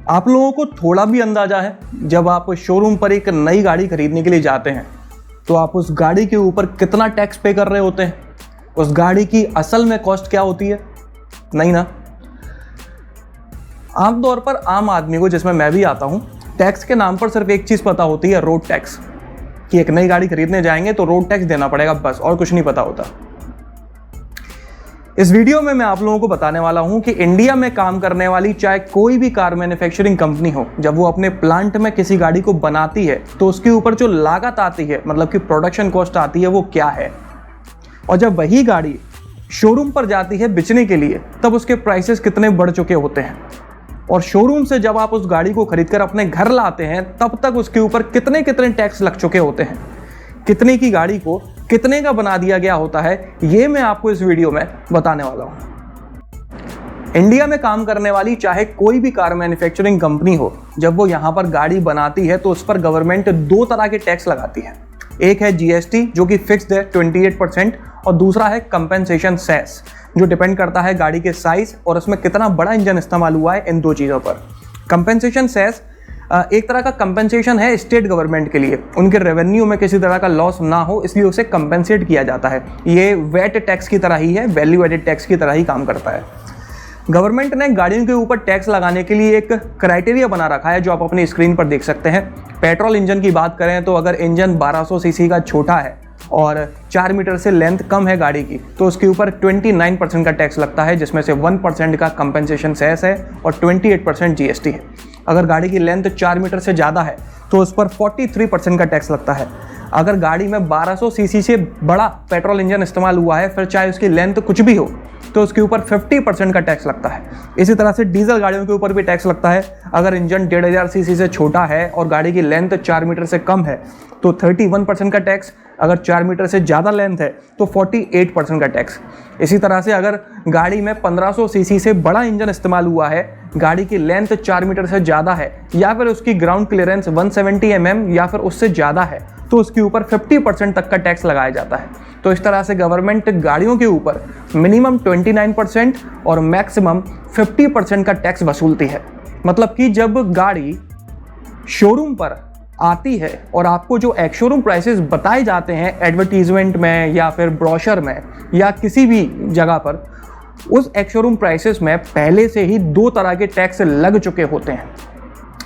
आप लोगों को थोड़ा भी अंदाजा है, जब आप शोरूम पर एक नई गाड़ी खरीदने के लिए जाते हैं तो आप उस गाड़ी के ऊपर कितना टैक्स पे कर रहे होते हैं? उस गाड़ी की असल में कॉस्ट क्या होती है? नहीं ना। आमतौर पर आम आदमी को, जिसमें मैं भी आता हूं, टैक्स के नाम पर सिर्फ एक चीज पता होती है, रोड टैक्स, कि एक नई गाड़ी खरीदने जाएंगे तो रोड टैक्स देना पड़ेगा, बस, और कुछ नहीं पता होता। इस वीडियो में मैं आप लोगों को बताने वाला हूं कि इंडिया में काम करने वाली चाहे कोई भी कार मैन्युफैक्चरिंग कंपनी हो, जब वो अपने प्लांट में किसी गाड़ी को बनाती है तो उसके ऊपर जो लागत आती है, मतलब कि प्रोडक्शन कॉस्ट आती है, वो क्या है। और जब वही गाड़ी शोरूम पर जाती है बेचने के लिए, तब उसके प्राइसेस कितने बढ़ चुके होते हैं। और शोरूम से जब आप उस गाड़ी को खरीदकर अपने घर लाते हैं, तब तक उसके ऊपर कितने कितने टैक्स लग चुके होते हैं। कितने की गाड़ी को कितने का बना दिया गया होता है, ये मैं आपको इस वीडियो में बताने वाला हूं। इंडिया में काम करने वाली चाहे कोई भी कार मैन्युफैक्चरिंग कंपनी हो, जब वो यहां पर गाड़ी बनाती है तो उस पर गवर्नमेंट दो तरह के टैक्स लगाती है। एक है जीएसटी, जो कि फिक्स्ड है 28%, और दूसरा है कंपेंसेशन सेस, जो डिपेंड करता है गाड़ी के साइज और उसमें कितना बड़ा इंजन इस्तेमाल हुआ है, इन दो चीज़ों पर। कंपेंसेशन सेस एक तरह का कंपेंसेशन है स्टेट गवर्नमेंट के लिए, उनके रेवेन्यू में किसी तरह का लॉस ना हो, इसलिए उसे कंपेंसेट किया जाता है। ये वैट टैक्स की तरह ही है, वैल्यू एडेड टैक्स की तरह ही काम करता है। गवर्नमेंट ने गाड़ियों के ऊपर टैक्स लगाने के लिए एक क्राइटेरिया बना रखा है, जो आप अपनी स्क्रीन पर देख सकते हैं। पेट्रोल इंजन की बात करें तो अगर इंजन 1200 सीसी का छोटा है और 4 मीटर से लेंथ कम है गाड़ी की, तो उसके ऊपर 29% का टैक्स लगता है, जिसमें से 1% का कंपेंसेशन सेस है और 28% जीएसटी है। अगर गाड़ी की लेंथ 4 मीटर से ज़्यादा है तो उस पर 43% का टैक्स लगता है। अगर गाड़ी में 1200 सीसी से बड़ा पेट्रोल इंजन इस्तेमाल हुआ है, फिर चाहे उसकी लेंथ कुछ भी हो, तो उसके ऊपर 50% का टैक्स लगता है। इसी तरह से डीजल गाड़ियों के ऊपर भी टैक्स लगता है। अगर इंजन 1500 सीसी से छोटा है और गाड़ी की लेंथ 4 मीटर से कम है तो 31% का टैक्स, अगर 4 मीटर से ज़्यादा लेंथ है तो 48% का टैक्स। इसी तरह से अगर गाड़ी में 1500 सीसी से बड़ा इंजन इस्तेमाल हुआ है, गाड़ी की लेंथ 4 मीटर से ज़्यादा है, या फिर उसकी ग्राउंड क्लियरेंस 170 mm या फिर उससे ज़्यादा है, तो उसके ऊपर 50% तक का टैक्स लगाया जाता है। तो इस तरह से गवर्नमेंट गाड़ियों के ऊपर मिनिमम 29% और मैक्सिमम 50% का टैक्स वसूलती है। मतलब कि जब गाड़ी शोरूम पर आती है और आपको जो एक्स शोरूम प्राइसेस बताए जाते हैं एडवर्टीजमेंट में या फिर ब्रोशर में या किसी भी जगह पर, उस एक्स शोरूम प्राइसेस में पहले से ही दो तरह के टैक्स लग चुके होते हैं।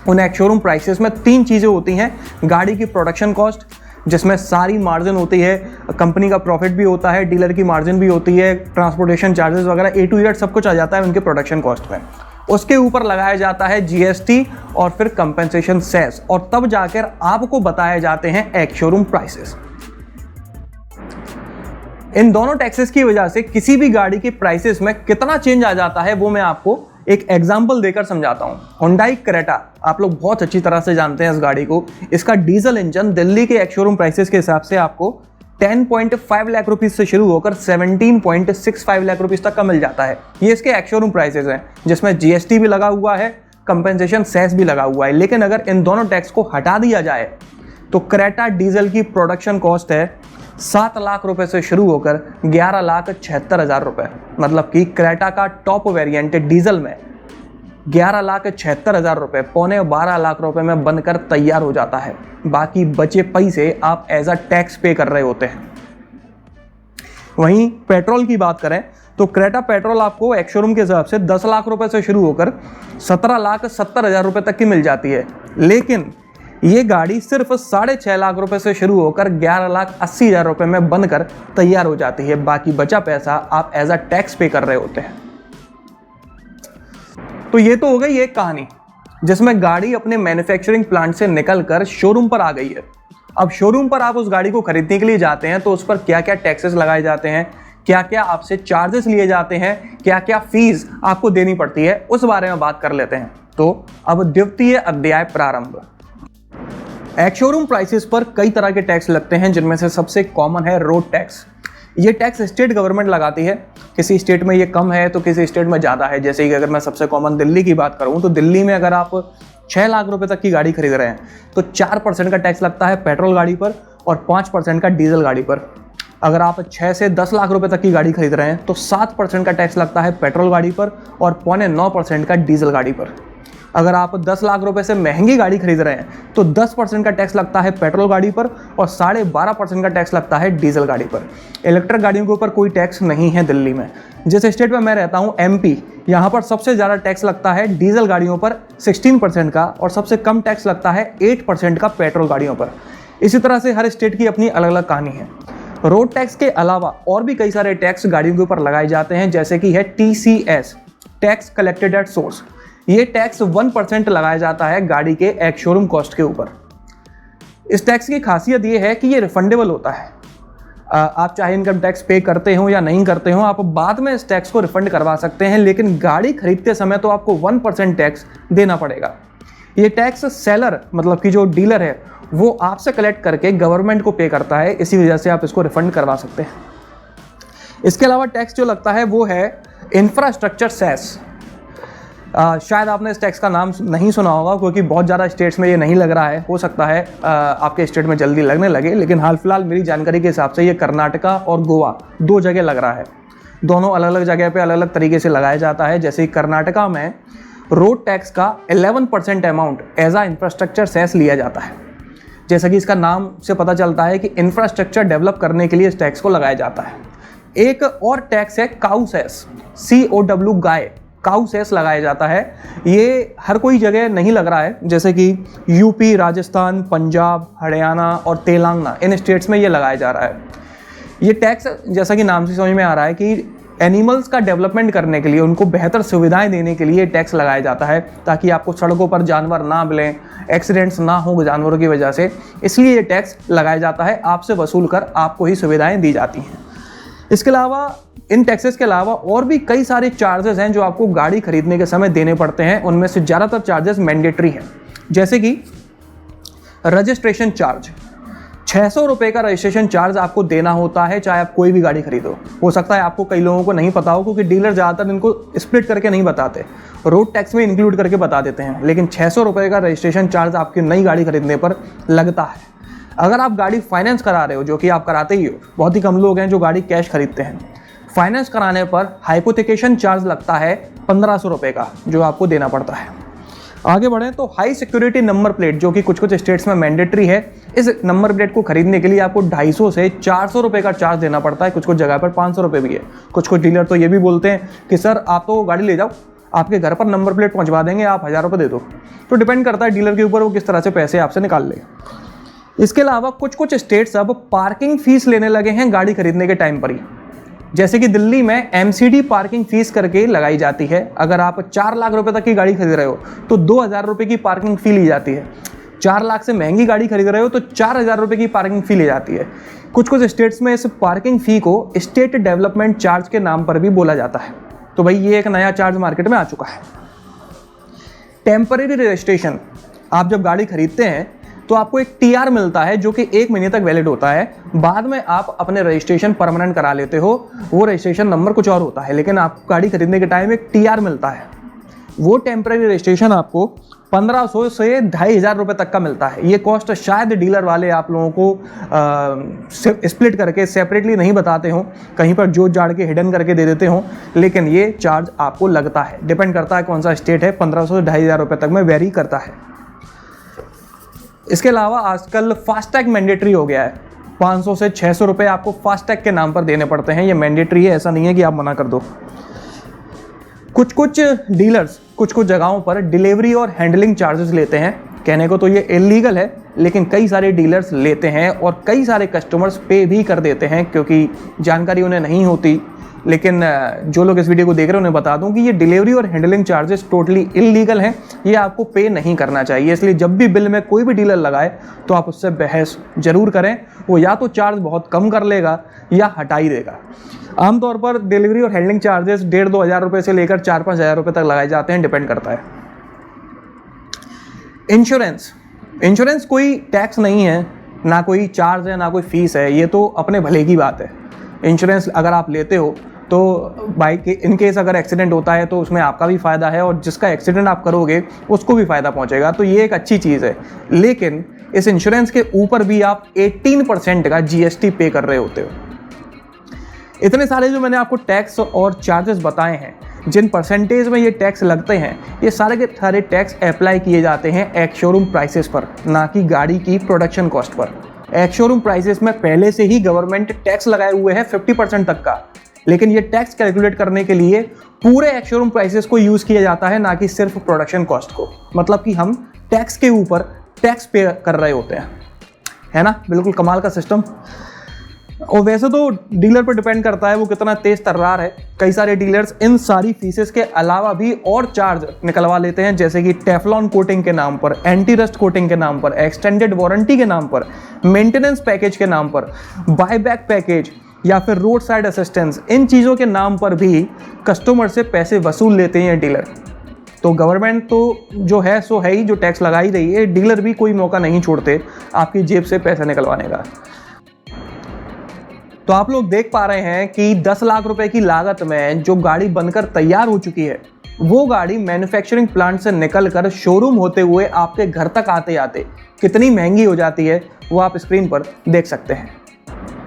उन एक्स शोरूम प्राइसेस में 3 चीज़ें होती हैं। गाड़ी की प्रोडक्शन कॉस्ट, जिसमें सारी मार्जिन होती है, कंपनी का प्रॉफिट भी होता है, डीलर की मार्जिन भी होती है, ट्रांसपोर्टेशन चार्जेस वगैरह A to Z सब कुछ आ जाता है उनके प्रोडक्शन कॉस्ट में। उसके ऊपर लगाया जाता है जीएसटी और फिर कंपेंसेशन सेस, और तब जाकर आपको बताए जाते हैं एक्स शोरूम प्राइसेस। इन दोनों टैक्सेस की वजह से किसी भी गाड़ी की प्राइसेस में कितना चेंज आ जाता है, वो मैं आपको एक एग्जांपल देकर समझाता हूं। Hyundai Creta, आप लोग बहुत अच्छी तरह से जानते हैं इस गाड़ी को। इसका डीजल इंजन दिल्ली के एक्स शोरूम प्राइसेस के हिसाब से आपको 10.5 लाख रुपीज से शुरू होकर 17.65 लाख रुपीज तक का मिल जाता है। ये इसके एक्स शोरूम प्राइसेस हैं, जिसमें जीएसटी भी लगा हुआ है, कंपेंसेशन सेस भी लगा हुआ है। लेकिन अगर इन दोनों टैक्स को हटा दिया जाए तो क्रेटा डीजल की प्रोडक्शन कॉस्ट है 7 लाख रुपए से शुरू होकर 11,76,000 रुपए। मतलब कि क्रेटा का टॉप वेरिएंट डीजल में 11,76,000 रुपए, पौने 12 लाख रुपए में बनकर तैयार हो जाता है। बाकी बचे पैसे आप एज अ टैक्स पे कर रहे होते हैं। वहीं पेट्रोल की बात करें तो क्रेटा पेट्रोल आपको एक्स शोरूम के हिसाब से 10 लाख रुपए से शुरू होकर 17,70,000 रुपए तक की मिल जाती है। लेकिन ये गाड़ी सिर्फ 6.5 लाख रुपए से शुरू होकर 11,80,000 रुपए में बनकर तैयार हो जाती है। बाकी बचा पैसा आप एज अ टैक्स पे कर रहे होते हैं। तो ये तो हो गई एक कहानी, जिसमें गाड़ी अपने मैन्युफैक्चरिंग प्लांट से निकलकर शोरूम पर आ गई है। अब शोरूम पर आप उस गाड़ी को खरीदने के लिए जाते हैं तो उस पर क्या क्या टैक्सेस लगाए जाते हैं, क्या क्या आपसे चार्जेस लिए जाते हैं, क्या क्या फीस आपको देनी पड़ती है, उस बारे में बात कर लेते हैं। तो अब द्वितीय अध्याय प्रारंभ। एक्स शोरूम प्राइसेस पर कई तरह के टैक्स लगते हैं, जिनमें से सबसे कॉमन है रोड टैक्स। ये टैक्स स्टेट गवर्नमेंट लगाती है। किसी स्टेट में ये कम है तो किसी स्टेट में ज़्यादा है। जैसे कि अगर मैं सबसे कॉमन दिल्ली की बात करूँ तो दिल्ली में अगर आप 6 लाख रुपए तक की गाड़ी खरीद रहे हैं तो 4% का टैक्स लगता है पेट्रोल गाड़ी पर और 5% का डीजल गाड़ी पर। अगर आप 6 से 10 लाख रुपए तक की गाड़ी खरीद रहे हैं तो 7% का टैक्स लगता है पेट्रोल गाड़ी पर और 0.9% का डीजल गाड़ी पर। अगर आप 10 लाख रुपए से महंगी गाड़ी खरीद रहे हैं तो 10% का टैक्स लगता है पेट्रोल गाड़ी पर और 12.5% का टैक्स लगता है डीजल गाड़ी पर। इलेक्ट्रिक गाड़ियों के ऊपर कोई टैक्स नहीं है दिल्ली में। जिस स्टेट में मैं रहता हूँ MP, यहाँ पर सबसे ज़्यादा टैक्स लगता है डीजल गाड़ियों पर 16% का और सबसे कम टैक्स लगता है 8% का पेट्रोल गाड़ियों पर। इसी तरह से हर स्टेट की अपनी अलग अलग कहानी है। रोड टैक्स के अलावा और भी कई सारे टैक्स गाड़ियों के ऊपर लगाए जाते हैं, जैसे कि है TCS, tax collected at source. ये टैक्स 1% लगाया जाता है गाड़ी के एक्स शोरूम कॉस्ट के ऊपर। इस टैक्स की खासियत ये है कि ये रिफंडेबल होता है। आप चाहे इनकम टैक्स पे करते हो या नहीं करते हो, आप बाद में इस टैक्स को रिफंड करवा सकते हैं, लेकिन गाड़ी खरीदते समय तो आपको 1% टैक्स देना पड़ेगा। ये टैक्स सेलर मतलब कि जो डीलर है वो आपसे कलेक्ट करके गवर्नमेंट को पे करता है, इसी वजह से आप इसको रिफंड करवा सकते हैं। इसके अलावा टैक्स जो लगता है वो है इंफ्रास्ट्रक्चर सेस। शायद आपने इस टैक्स का नाम नहीं सुना होगा क्योंकि बहुत ज़्यादा स्टेट्स में ये नहीं लग रहा है। हो सकता है आपके स्टेट में जल्दी लगने लगे, लेकिन हाल फिलहाल मेरी जानकारी के हिसाब से ये कर्नाटका और गोवा 2 जगह लग रहा है। दोनों अलग अलग जगह पे अलग अलग तरीके से लगाया जाता है। जैसे कर्नाटका में रोड टैक्स का 11% अमाउंट एज आ इंफ्रास्ट्रक्चर सेस लिया जाता है। जैसा कि इसका नाम से पता चलता है कि इंफ्रास्ट्रक्चर डेवलप करने के लिए इस टैक्स को लगाया जाता है। एक और टैक्स है काऊ सेस, COW गाय, काऊ सेस लगाया जाता है। ये हर कोई जगह नहीं लग रहा है, जैसे कि UP, राजस्थान, पंजाब, हरियाणा और तेलंगाना, इन स्टेट्स में ये लगाया जा रहा है। ये टैक्स जैसा कि नाम से समझ में आ रहा है कि एनिमल्स का डेवलपमेंट करने के लिए, उनको बेहतर सुविधाएं देने के लिए टैक्स लगाया जाता है, ताकि आपको सड़कों पर जानवर ना मिलें, एक्सीडेंट्स ना हो जानवरों की वजह से। इसलिए ये टैक्स लगाया जाता है, आपसे वसूल कर आपको ही सुविधाएं दी जाती हैं। इसके अलावा इन टैक्सेस के अलावा और भी कई सारे चार्जेस हैं जो आपको गाड़ी खरीदने के समय देने पड़ते हैं। उनमें से ज़्यादातर चार्जेस मैंडेटरी हैं, जैसे कि रजिस्ट्रेशन चार्ज। 600 रुपये का रजिस्ट्रेशन चार्ज आपको देना होता है, चाहे आप कोई भी गाड़ी खरीदो। हो सकता है आपको कई लोगों को नहीं पता हो, क्योंकि डीलर ज़्यादातर इनको स्प्लिट करके नहीं बताते, रोड टैक्स में इंक्लूड करके बता देते हैं। लेकिन 600 रुपये का रजिस्ट्रेशन चार्ज आपकी नई गाड़ी खरीदने पर लगता है। अगर आप गाड़ी फाइनेंस करा रहे हो, जो कि आप कराते ही हो, बहुत ही कम लोग हैं जो गाड़ी कैश खरीदते हैं, फाइनेंस कराने पर हाइपोथिकेशन चार्ज लगता है 1500 रुपये का, जो आपको देना पड़ता है। आगे बढ़ें तो हाई सिक्योरिटी नंबर प्लेट, जो कि कुछ कुछ स्टेट्स में मैंडेटरी है। इस नंबर प्लेट को खरीदने के लिए आपको 250 से 400 रुपये का चार्ज देना पड़ता है। कुछ कुछ जगह पर 500 रुपये भी है। कुछ कुछ डीलर तो ये भी बोलते हैं कि सर आप तो गाड़ी ले जाओ, आपके घर पर नंबर प्लेट पहुंचवा देंगे, आप 1000 रुपये दे दो। तो डिपेंड करता है डीलर के ऊपर, वो किस तरह से पैसे आपसे निकाल ले। इसके अलावा कुछ कुछ स्टेट्स अब पार्किंग फीस लेने लगे हैं गाड़ी खरीदने के टाइम पर ही। जैसे कि दिल्ली में MCD पार्किंग फीस करके लगाई जाती है। अगर आप 4 लाख रुपए तक की गाड़ी खरीद रहे हो तो 2000 रुपये की पार्किंग फी ली जाती है। 4 लाख से महंगी गाड़ी खरीद रहे हो तो 4000 रुपये की पार्किंग फी ली जाती है। कुछ कुछ स्टेट्स में इस पार्किंग फी को स्टेट डेवलपमेंट चार्ज के नाम पर भी बोला जाता है। तो भाई ये एक नया चार्ज मार्केट में आ चुका है। टेम्परेरी रजिस्ट्रेशन, आप जब गाड़ी खरीदते हैं तो आपको एक TR मिलता है जो कि 1 महीने तक वैलिड होता है। बाद में आप अपने रजिस्ट्रेशन परमानेंट करा लेते हो, वो रजिस्ट्रेशन नंबर कुछ और होता है, लेकिन आपको गाड़ी खरीदने के टाइम एक TR मिलता है। वो टेम्परेरी रजिस्ट्रेशन आपको 1500 से 2500 रुपये तक का मिलता है। ये कॉस्ट शायद डीलर वाले आप लोगों को स्प्लिट करके सेपरेटली नहीं बताते हो, कहीं पर जोड़ जाड़ के हिडन करके दे देते हो, लेकिन ये चार्ज आपको लगता है। डिपेंड करता है कौन सा स्टेट है, 1500 से 2500 रुपये तक में वेरी करता है। इसके अलावा आजकल फास्टैग मैंडेटरी हो गया है। 500 से 600 रुपये आपको फास्टैग के नाम पर देने पड़ते हैं। ये मैंडेटरी है, ऐसा नहीं है कि आप मना कर दो। कुछ कुछ डीलर्स कुछ कुछ जगहों पर डिलीवरी और हैंडलिंग चार्जेस लेते हैं। कहने को तो ये इलीगल है, लेकिन कई सारे डीलर्स लेते हैं और कई सारे कस्टमर्स पे भी कर देते हैं, क्योंकि जानकारी उन्हें नहीं होती। लेकिन जो लोग इस वीडियो को देख रहे हैं उन्हें बता दूं कि ये डिलीवरी और हैंडलिंग चार्जेस टोटली इलीगल हैं, ये आपको पे नहीं करना चाहिए। इसलिए जब भी बिल में कोई भी डीलर लगाए तो आप उससे बहस जरूर करें। वो या तो चार्ज बहुत कम कर लेगा या हटा ही देगा। आमतौर पर डिलीवरी और हैंडलिंग चार्जेस 1500-2000 हज़ार रुपये से लेकर 4-5 हज़ार रुपये तक लगाए जाते हैं, डिपेंड करता है। इंश्योरेंस कोई टैक्स नहीं है, ना कोई चार्ज है, ना कोई फीस है, ये तो अपने भले की बात है। इंश्योरेंस अगर आप लेते हो तो बाइक इन केस अगर एक्सीडेंट होता है तो उसमें आपका भी फ़ायदा है, और जिसका एक्सीडेंट आप करोगे उसको भी फ़ायदा पहुंचेगा, तो ये एक अच्छी चीज़ है। लेकिन इस इंश्योरेंस के ऊपर भी आप 18% का GST पे कर रहे होते हो। इतने सारे जो मैंने आपको टैक्स और चार्जेस बताए हैं, जिन परसेंटेज में ये टैक्स लगते हैं, ये सारे के सारे टैक्स अप्लाई किए जाते हैं एक्स शोरूम प्राइसेस पर, ना कि गाड़ी की production cost per. Ex showroom prices में पहले से ही गवर्नमेंट टैक्स लगाए हुए है 50% तक का, लेकिन ये टैक्स कैलकुलेट करने के लिए पूरे एक्स शोरूम प्राइसेस को यूज़ किया जाता है, ना कि सिर्फ प्रोडक्शन कॉस्ट को। मतलब कि हम टैक्स के ऊपर टैक्स पे कर रहे होते हैं, है ना। बिल्कुल कमाल का सिस्टम। और वैसे तो डीलर पर डिपेंड करता है वो कितना तेज तर्रार है। कई सारे डीलर्स इन सारी फीसेस के अलावा भी और चार्ज निकलवा लेते हैं, जैसे कि टेफ्लॉन कोटिंग के नाम पर, एंटी रस्ट कोटिंग के नाम पर, एक्सटेंडेड वारंटी के नाम पर, मेंटेनेंस पैकेज के नाम पर, बायबैक पैकेज या फिर रोड साइड असिस्टेंस, इन चीज़ों के नाम पर भी कस्टमर से पैसे वसूल लेते हैं डीलर। तो गवर्नमेंट तो जो है सो है ही, जो टैक्स लगा ही रही है, डीलर भी कोई मौका नहीं छोड़ते आपकी जेब से पैसे निकलवाने का। तो आप लोग देख पा रहे हैं कि 10 लाख रुपए की लागत में जो गाड़ी बनकर तैयार हो चुकी है, वो गाड़ी मैन्युफैक्चरिंग प्लांट से निकलकर शोरूम होते हुए आपके घर तक आते आते कितनी महंगी हो जाती है, वो आप स्क्रीन पर देख सकते हैं।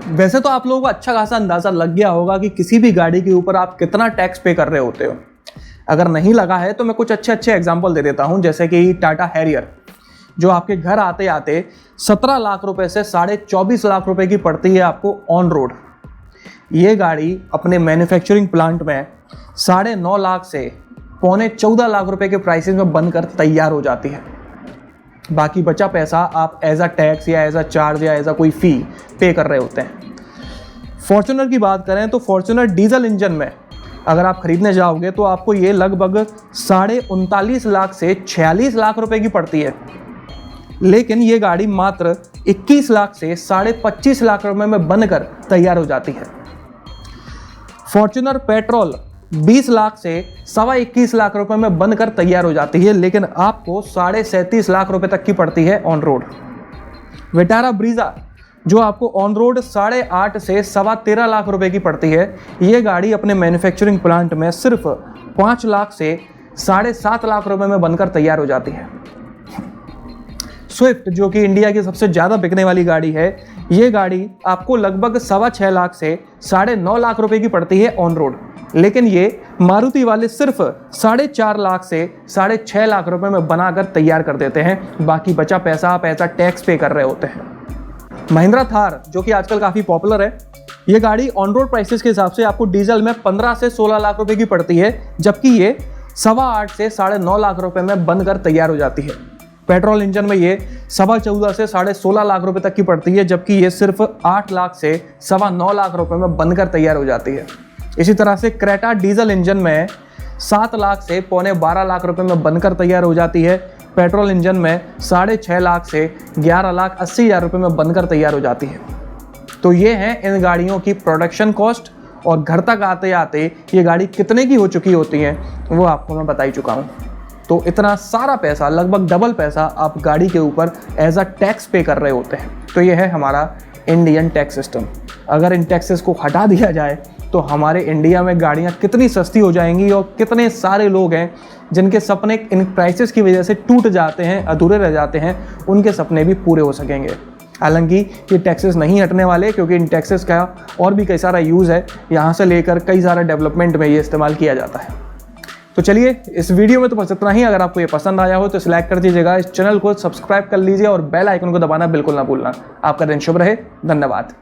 वैसे तो आप लोगों को अच्छा खासा अंदाजा लग गया होगा कि किसी भी गाड़ी के ऊपर आप कितना टैक्स पे कर रहे होते हो। अगर नहीं लगा है तो मैं कुछ अच्छे एग्जाम्पल दे देता हूं, जैसे कि टाटा हैरियर, जो आपके घर आते आते 17 लाख रुपए से 24.5 लाख रुपए की पड़ती है आपको ऑन रोड। ये गाड़ी अपने मैन्युफैक्चरिंग प्लांट में 9.5 लाख से 14.25 लाख रुपए के प्राइसेस में बनकर तैयार हो जाती है। बाकी बचा पैसा आप एज अ टैक्स या एज अ चार्ज या एज अ कोई फी पे कर रहे होते हैं। फॉर्च्यूनर की बात करें तो फॉर्च्यूनर डीजल इंजन में अगर आप खरीदने जाओगे तो आपको ये लगभग 39.5 लाख से 46 लाख रुपए की पड़ती है, लेकिन ये गाड़ी मात्र 21 लाख से 25.5 लाख रुपए में बनकर तैयार हो जाती है। फॉर्च्यूनर पेट्रोल 20 लाख से 21.25 लाख रुपए में बनकर तैयार हो जाती है, लेकिन आपको 37.5 लाख रुपए तक की पड़ती है ऑन रोड। विटारा ब्रीजा जो आपको ऑन रोड 8.5 से 13.25 लाख रुपए की पड़ती है, ये गाड़ी अपने मैन्युफैक्चरिंग प्लांट में सिर्फ 5 लाख से 7.5 लाख रुपए में बनकर तैयार हो जाती है। स्विफ्ट जो कि इंडिया की सबसे ज़्यादा बिकने वाली गाड़ी है, ये गाड़ी आपको लगभग 6.25 लाख से 9.5 लाख रुपए की पड़ती है ऑन रोड, लेकिन ये मारुति वाले सिर्फ 4.5 लाख से 6.5 लाख रुपए में बनाकर तैयार कर देते हैं। बाकी बचा पैसा आप ऐसा टैक्स पे कर रहे होते हैं। महिंद्रा थार जो कि आजकल काफ़ी पॉपुलर है, ये गाड़ी ऑन रोड प्राइसेस के हिसाब से आपको डीजल में 15 से 16 लाख रुपए की पड़ती है, जबकि ये 8.25 से 9.5 लाख रुपए में बनकर तैयार हो जाती है। पेट्रोल इंजन में ये 14.25 से 16.5 लाख रुपए तक की पड़ती है, जबकि ये सिर्फ 8 लाख से 9.25 लाख रुपए में बनकर तैयार हो जाती है। इसी तरह से क्रेटा डीजल इंजन में 7 लाख से 12.25 लाख रुपए में बनकर तैयार हो जाती है। पेट्रोल इंजन में 6.5 लाख से 11,80,000 रुपए में बनकर तैयार हो जाती है। तो ये है इन गाड़ियों की प्रोडक्शन कॉस्ट, और घर तक आते आते ये गाड़ी कितने की हो चुकी होती है वो आपको मैं बता ही चुका हूँ। तो इतना सारा पैसा, लगभग डबल पैसा आप गाड़ी के ऊपर एज अ टैक्स पे कर रहे होते हैं। तो ये है हमारा इंडियन टैक्स सिस्टम। अगर इन टैक्सेस को हटा दिया जाए तो हमारे इंडिया में गाड़ियाँ कितनी सस्ती हो जाएंगी, और कितने सारे लोग हैं जिनके सपने इन प्राइसेस की वजह से टूट जाते हैं, अधूरे रह जाते हैं, उनके सपने भी पूरे हो सकेंगे। हालांकि ये टैक्सेस नहीं हटने वाले, क्योंकि इन टैक्सेस का और भी कई सारा यूज़ है, यहाँ से लेकर कई सारा डेवलपमेंट में ये इस्तेमाल किया जाता है। तो चलिए इस वीडियो में तो बस इतना ही। अगर आपको ये पसंद आया हो तो इसे लाइक कर दीजिएगा, इस चैनल को सब्सक्राइब कर लीजिए और बेल आइकन को दबाना बिल्कुल ना भूलना। आपका दिन शुभ रहे। धन्यवाद।